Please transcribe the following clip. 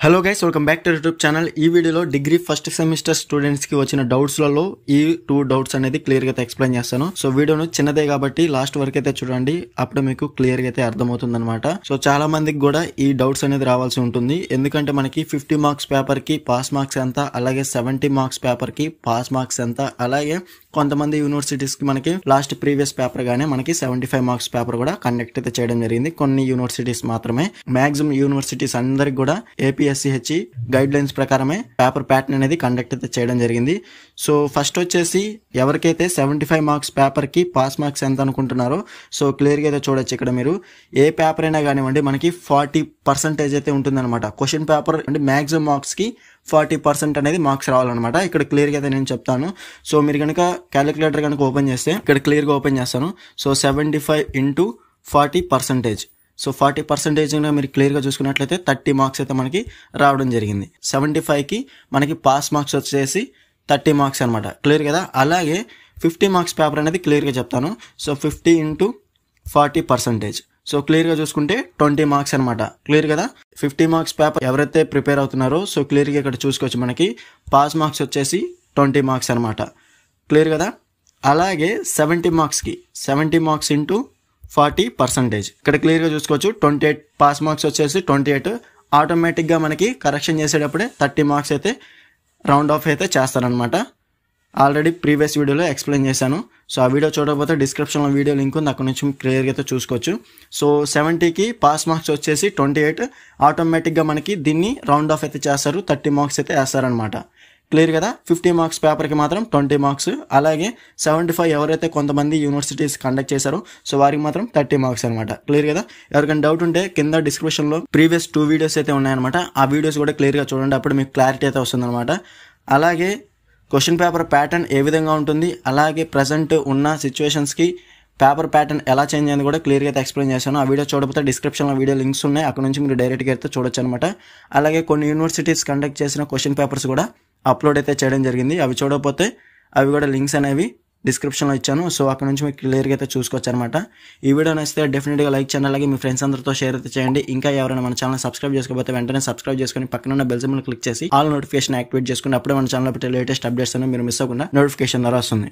Hello guys, welcome back to YouTube channel. ఈ వీడియోలో degree first semester students కి వచ్చిన డౌట్స్ లలో ఈ 2 డౌట్స్ అనేది క్లియర్ గా అయితే ఎక్స్ప్లెయిన్ చేస్తాను. సో వీడియోను చిన్నదే కాబట్టి లాస్ట్ వరకు అయితే చూడండి, అప్పుడు మీకు క్లియర్ గా అయితే అర్థమవుతుంది అనమాట. సో చాలా మందికి కూడా ఈ డౌట్స్ అనేది రావాల్సి ఉంటుంది, ఎందుకంటే మనకి 50 మార్క్స్ పేపర్ కి పాస్ మార్క్స్ ఎంత, అలాగే 70 మార్క్స్ పేపర్ కి పాస్ మార్క్స్ ఎంత, అలాగే కొంతమంది యూనివర్సిటీస్ కి మనకి లాస్ట్ ప్రీవియస్ పేపర్ గానే మనకి 75 మార్క్స్ పేపర్ కూడా కండక్ట్ అయితే చేయడం జరిగింది. కొన్ని యూనివర్సిటీస్ మాత్రమే, మాక్సిమం యూనివర్సిటీస్ అందరికి కూడా ఏపీఎస్సిహెచ్ గైడ్ లైన్స్ ప్రకారమే పేపర్ ప్యాటర్న్ అనేది కండక్ట్ అయితే చేయడం జరిగింది. సో ఫస్ట్ వచ్చేసి ఎవరికైతే 75 మార్క్స్ పేపర్ కి పాస్ మార్క్స్ ఎంత అనుకుంటున్నారో సో క్లియర్ గా అయితే చూడొచ్చు. ఇక్కడ మీరు ఏ పేపర్ అయినా కానివ్వండి మనకి 40% అయితే ఉంటుంది అనమాట. క్వశ్చన్ పేపర్ అంటే మాక్సిమం మార్క్స్ కి 40% అనేది మార్క్స్ రావాలన్నమాట. ఇక్కడ క్లియర్ గా అయితే నేను చెప్తాను. సో మీరు కనుక క్యాలిక్యులేటర్ కనుక ఓపెన్ చేస్తే ఇక్కడ క్లియర్ గా ఓపెన్ చేస్తాను. So 75 into 40%. సో 40% మీరు క్లియర్ గా చూసుకున్నట్లయితే 30 మార్క్స్ అయితే మనకి రావడం జరిగింది. 75 కి మనకి పాస్ మార్క్స్ వచ్చేసి 30 మార్క్స్ అనమాట. క్లియర్ కదా. అలాగే 50 మార్క్స్ పేపర్ అనేది క్లియర్ గా చెప్తాను. So 50 into 40%. సో క్లియర్ గా చూసుకుంటే 20 మార్క్స్ అనమాట. క్లియర్ కదా. 50 మార్క్స్ పేపర్ ఎవరైతే ప్రిపేర్ అవుతున్నారో సో క్లియర్ గా ఇక్కడ చూసుకోవచ్చు, మనకి పాస్ మార్క్స్ వచ్చేసి 20 మార్క్స్ అనమాట. క్లియర్ కదా. అలాగే 70 మార్క్స్ ఇంటూ 40%. ఇక్కడ క్లియర్ గా చూసుకోవచ్చు 28 పాస్ మార్క్స్ వచ్చేసి 28. ఆటోమేటిక్ గా మనకి కరెక్షన్ చేసేటప్పుడే 30 మార్క్స్ అయితే రౌండ్ ఆఫ్ అయితే చేస్తారనమాట. ఆల్రెడీ ప్రీవియస్ వీడియోలో ఎక్స్ప్లెయిన్ చేశాను. సో ఆ వీడియో చూడకపోతే డిస్క్రిప్షన్లో వీడియో లింక్ ఉంది, అక్కడ నుంచి క్లియర్గా అయితే చూసుకోవచ్చు. సో 70కి పాస్ మార్క్స్ వచ్చేసి 28. ఆటోమేటిక్గా మనకి దీన్ని రౌండ్ ఆఫ్ అయితే చేస్తారు, 30 మార్క్స్ అయితే వేస్తారనమాట. క్లియర్ కదా. 50 మార్క్స్ పేపర్కి మాత్రం 20 మార్క్స్. అలాగే 75 ఎవరైతే కొంతమంది యూనివర్సిటీస్ కండక్ట్ చేశారో సో వారికి మాత్రం 30 మార్క్స్ అనమాట. క్లియర్ కదా. ఎవరికైనా డౌట్ ఉంటే కింద డిస్క్రిప్షన్లో ప్రీవియస్ 2 వీడియోస్ అయితే ఉన్నాయన్నమాట. ఆ వీడియోస్ కూడా క్లియర్గా చూడండి, అప్పుడు మీకు క్లారిటీ అయితే వస్తుందన్నమాట. అలాగే క్వశ్చన్ పేపర్ ప్యాటర్న్ ఏ విధంగా ఉంటుంది, అలాగే ప్రజెంట్ ఉన్న సిచ్యువేషన్స్కి పేపర్ ప్యాటర్న్ ఎలా చేంజ్ అయింది కూడా క్లియర్గా అయితే ఎక్స్ప్లెయిన్ చేశాను. ఆ వీడియో చూడకపోతే డిస్క్రిప్షన్లో వీడియో లింక్స్ ఉన్నాయి, అక్కడ నుంచి మీరు డైరెక్ట్గా అయితే చూడొచ్చు అనమాట. అలాగే కొన్ని యూనివర్సిటీస్ కండక్ట్ చేసిన క్వశ్చన్ పేపర్స్ కూడా అప్లోడ్ అయితే చేయడం జరిగింది. అవి చూడకపోతే అవి కూడా లింక్స్ అనేవి డిస్క్రిప్షన్లో ఇచ్చాను. సో అక్కడ నుంచి మీకు క్లియర్గా అయితే చూసుకోవచ్చు అనమాట. ఈ వీడియో నచ్చితే డెఫినెట్గా లైక్ చేయండి, అలాగే మీ ఫ్రెండ్స్ అందరితో షేర్ అయితే చేయండి. ఇంకా ఎవరైనా మన ఛానల్ సబ్స్క్రైబ్ చేసుకోకపోతే వెంటనే సబ్స్క్రైబ్ చేసుకొని పక్కన ఉన్న బెల్ సింబల్ క్లిక్ చేసి ఆల్ నోటిఫికేషన్ యాక్టివేట్ చేసుకుని అప్పుడే మన ఛానల్లో పెట్టే లేటెస్ట్ అప్డేట్స్ అనేవి మీరు మిస్ అవ్వకుండా నోటిఫికేషన్ ద్వారా వస్తుంది.